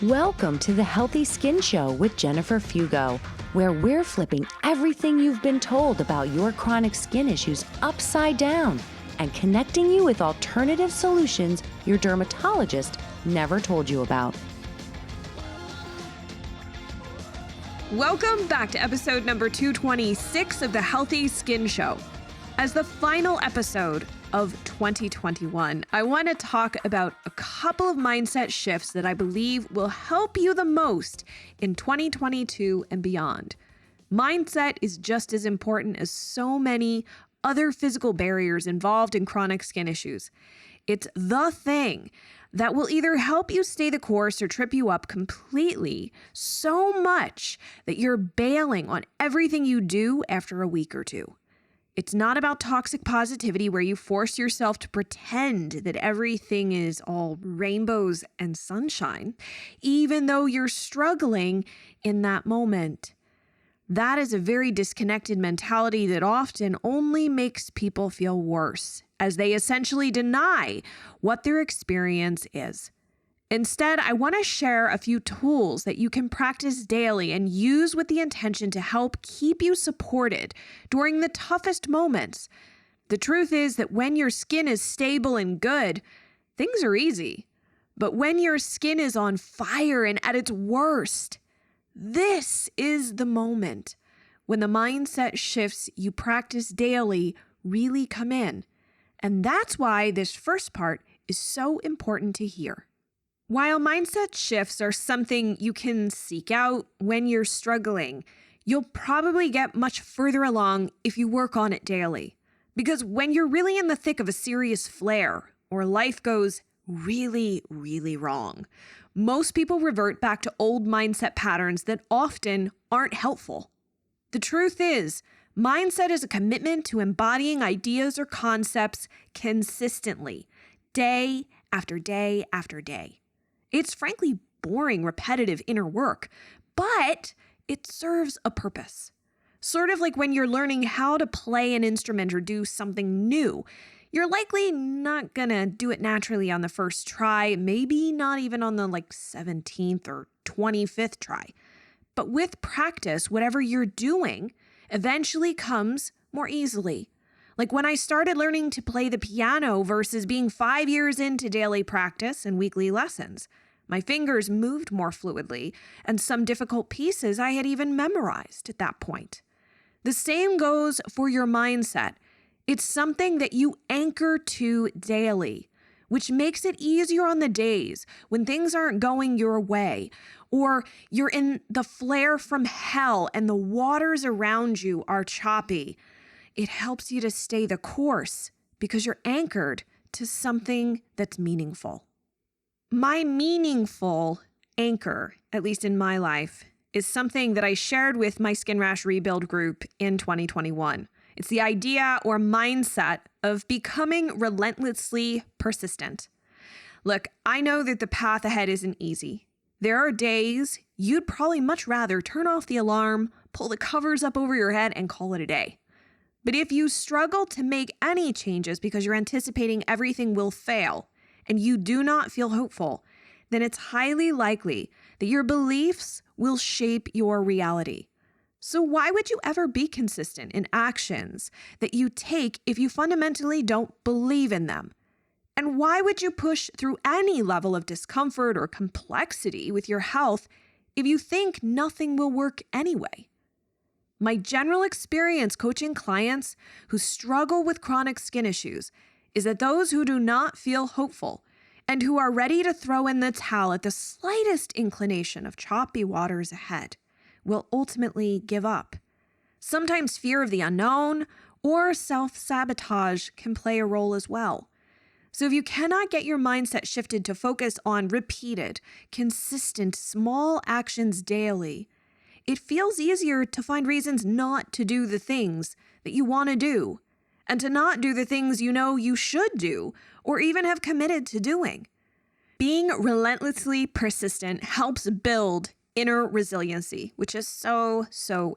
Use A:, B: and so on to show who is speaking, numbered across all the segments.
A: Welcome to the Healthy Skin Show with Jennifer Fugo, where we're flipping everything you've been told about your chronic skin issues upside down and connecting you with alternative solutions your dermatologist never told you about.
B: Welcome back to episode number 226 of the Healthy Skin Show. As the final episode of 2021, I want to talk about a couple of mindset shifts that I believe will help you the most in 2022 and beyond. Mindset is just as important as so many other physical barriers involved in chronic skin issues. It's the thing that will either help you stay the course or trip you up completely so much that you're bailing on everything you do after a week or two. It's not about toxic positivity where you force yourself to pretend that everything is all rainbows and sunshine, even though you're struggling in that moment. That is a very disconnected mentality that often only makes people feel worse, as they essentially deny what their experience is. Instead, I want to share a few tools that you can practice daily and use with the intention to help keep you supported during the toughest moments. The truth is that when your skin is stable and good, things are easy. But when your skin is on fire and at its worst, this is the moment when the mindset shifts you practice daily really come in. And that's why this first part is so important to hear. While mindset shifts are something you can seek out when you're struggling, you'll probably get much further along if you work on it daily. Because when you're really in the thick of a serious flare or life goes really, really wrong, most people revert back to old mindset patterns that often aren't helpful. The truth is, mindset is a commitment to embodying ideas or concepts consistently, day after day after day. It's frankly boring, repetitive inner work, but it serves a purpose. Sort of like when you're learning how to play an instrument or do something new. You're likely not gonna do it naturally on the first try, maybe not even on the 17th or 25th try. But with practice, whatever you're doing eventually comes more easily. Like when I started learning to play the piano versus being 5 years into daily practice and weekly lessons. My fingers moved more fluidly, and some difficult pieces I had even memorized at that point. The same goes for your mindset. It's something that you anchor to daily, which makes it easier on the days when things aren't going your way, or you're in the flare from hell and the waters around you are choppy. It helps you to stay the course because you're anchored to something that's meaningful. My meaningful anchor, at least in my life, is something that I shared with my Skin Rash Rebuild group in 2021. It's the idea or mindset of becoming relentlessly persistent. Look, I know that the path ahead isn't easy. There are days you'd probably much rather turn off the alarm, pull the covers up over your head, and call it a day. But if you struggle to make any changes because you're anticipating everything will fail, and you do not feel hopeful, then it's highly likely that your beliefs will shape your reality. So why would you ever be consistent in actions that you take if you fundamentally don't believe in them? And why would you push through any level of discomfort or complexity with your health if you think nothing will work anyway? My general experience coaching clients who struggle with chronic skin issues is that those who do not feel hopeful and who are ready to throw in the towel at the slightest inclination of choppy waters ahead will ultimately give up. Sometimes fear of the unknown or self-sabotage can play a role as well. So if you cannot get your mindset shifted to focus on repeated, consistent, small actions daily, it feels easier to find reasons not to do the things that you want to do, and to not do the things you know you should do, or even have committed to doing. Being relentlessly persistent helps build inner resiliency, which is so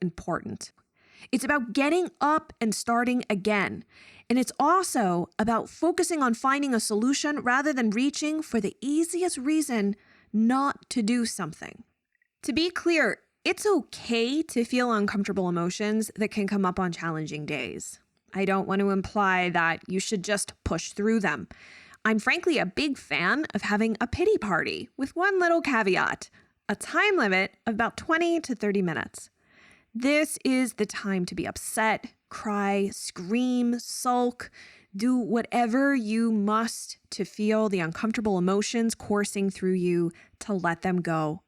B: important. It's about getting up and starting again. And it's also about focusing on finding a solution rather than reaching for the easiest reason not to do something. To be clear, it's okay to feel uncomfortable emotions that can come up on challenging days. I don't want to imply that you should just push through them. I'm frankly a big fan of having a pity party with one little caveat, a time limit of about 20 to 30 minutes. This is the time to be upset, cry, scream, sulk, do whatever you must to feel the uncomfortable emotions coursing through you, to let them go.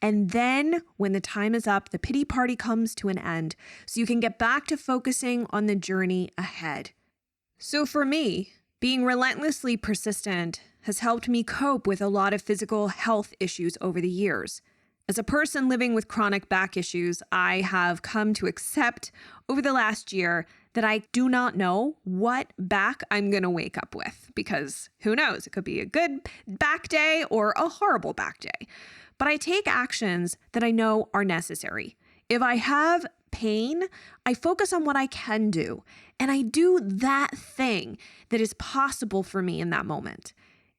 B: And then when the time is up, the pity party comes to an end so you can get back to focusing on the journey ahead. So for me, being relentlessly persistent has helped me cope with a lot of physical health issues over the years. As a person living with chronic back issues, I have come to accept over the last year that I do not know what back I'm going to wake up with, because who knows, it could be a good back day or a horrible back day. But I take actions that I know are necessary. If I have pain, I focus on what I can do, and I do that thing that is possible for me in that moment.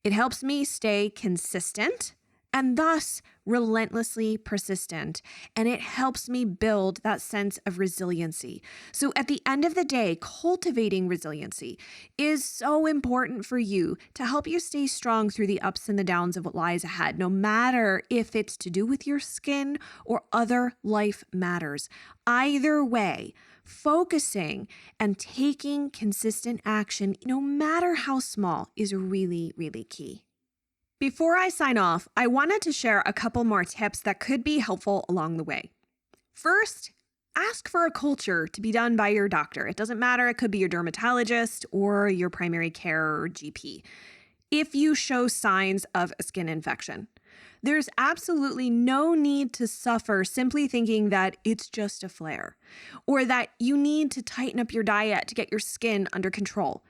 B: It helps me stay consistent and thus relentlessly persistent, and it helps me build that sense of resiliency. So at the end of the day, cultivating resiliency is so important for you to help you stay strong through the ups and the downs of what lies ahead, no matter if it's to do with your skin or other life matters. Either way, focusing and taking consistent action, no matter how small, is really, really key. Before I sign off, I wanted to share a couple more tips that could be helpful along the way. First, ask for a culture to be done by your doctor. It doesn't matter, it could be your dermatologist or your primary care or GP. If you show signs of a skin infection, there's absolutely no need to suffer simply thinking that it's just a flare or that you need to tighten up your diet to get your skin under control.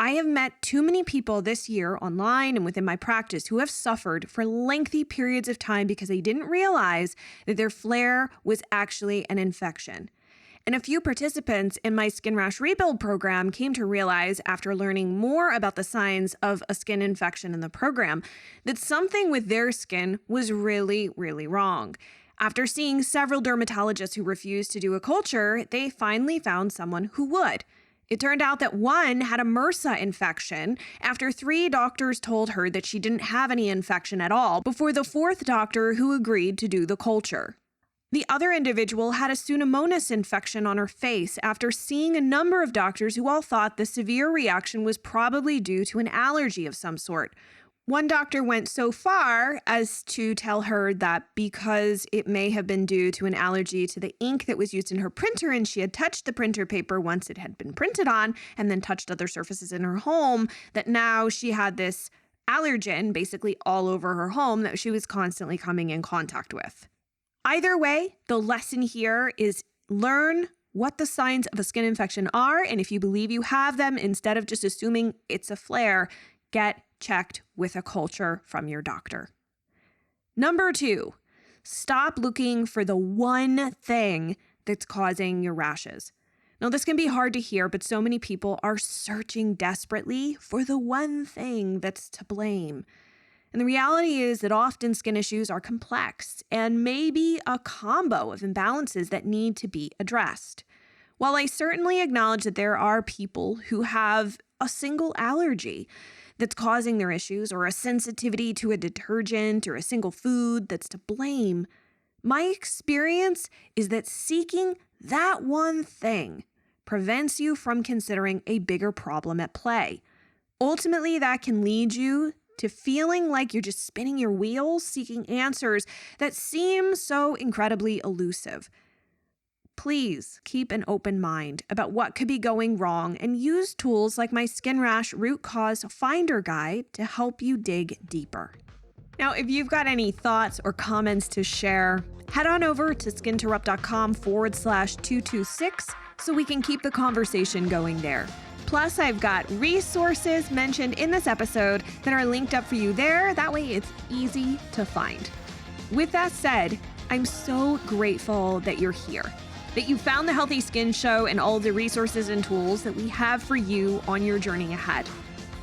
B: I have met too many people this year online and within my practice who have suffered for lengthy periods of time because they didn't realize that their flare was actually an infection. And a few participants in my skin rash rebuild program came to realize, after learning more about the signs of a skin infection in the program, that something with their skin was really, really wrong. After seeing several dermatologists who refused to do a culture, they finally found someone who would. It turned out that one had a MRSA infection after 3 doctors told her that she didn't have any infection at all before the 4th doctor who agreed to do the culture. The other individual had a Pseudomonas infection on her face after seeing a number of doctors who all thought the severe reaction was probably due to an allergy of some sort. One doctor went so far as to tell her that because it may have been due to an allergy to the ink that was used in her printer, and she had touched the printer paper once it had been printed on and then touched other surfaces in her home, that now she had this allergen basically all over her home that she was constantly coming in contact with. Either way, the lesson here is learn what the signs of a skin infection are, and if you believe you have them, instead of just assuming it's a flare, get checked with a culture from your doctor. Number 2, stop looking for the one thing that's causing your rashes. Now, this can be hard to hear, but so many people are searching desperately for the one thing that's to blame. And the reality is that often skin issues are complex and maybe a combo of imbalances that need to be addressed. While I certainly acknowledge that there are people who have a single allergy that's causing their issues, or a sensitivity to a detergent or a single food that's to blame, my experience is that seeking that one thing prevents you from considering a bigger problem at play. Ultimately, that can lead you to feeling like you're just spinning your wheels, seeking answers that seem so incredibly elusive. Please keep an open mind about what could be going wrong and use tools like my Skin Rash Root Cause Finder Guide to help you dig deeper. Now, if you've got any thoughts or comments to share, head on over to skinterrupt.com/226 so we can keep the conversation going there. Plus, I've got resources mentioned in this episode that are linked up for you there. That way it's easy to find. With that said, I'm so grateful that you're here, that you found the Healthy Skin Show and all of the resources and tools that we have for you on your journey ahead.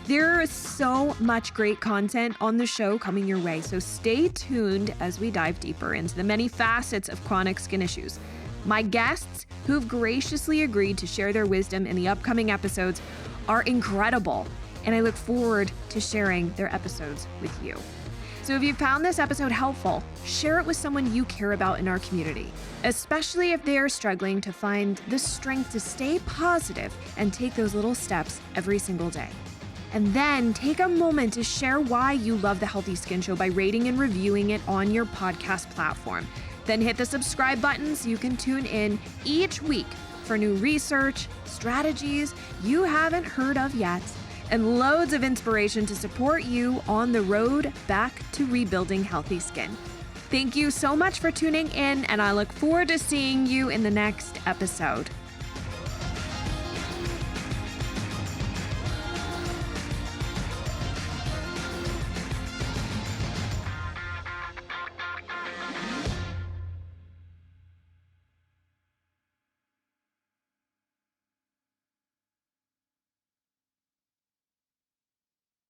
B: There is so much great content on the show coming your way, so stay tuned as we dive deeper into the many facets of chronic skin issues. My guests, who've graciously agreed to share their wisdom in the upcoming episodes, are incredible, and I look forward to sharing their episodes with you. So if you found this episode helpful, share it with someone you care about in our community, especially if they are struggling to find the strength to stay positive and take those little steps every single day. And then take a moment to share why you love the Healthy Skin Show by rating and reviewing it on your podcast platform. Then hit the subscribe button so you can tune in each week for new research, strategies you haven't heard of yet, and loads of inspiration to support you on the road back to rebuilding healthy skin. Thank you so much for tuning in, and I look forward to seeing you in the next episode.